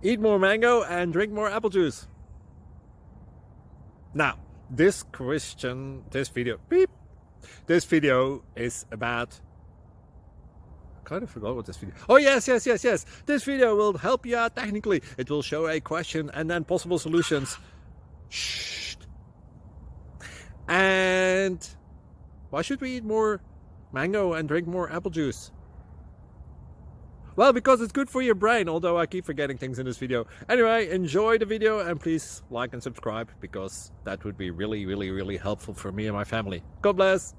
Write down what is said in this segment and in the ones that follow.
Eat more mango and drink more apple juice. Now, this video is about, I kind of forgot what this video. Oh, yes. This video will help you out technically. It will show a question and then possible solutions. Shh. And why should we eat more mango and drink more apple juice? Well, because it's good for your brain, although I keep forgetting things in this video. Anyway, enjoy the video and please like and subscribe, because that would be really helpful for me and my family. God bless!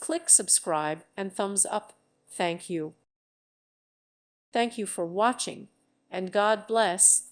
Click subscribe and thumbs up. Thank you. Thank you for watching, and God bless.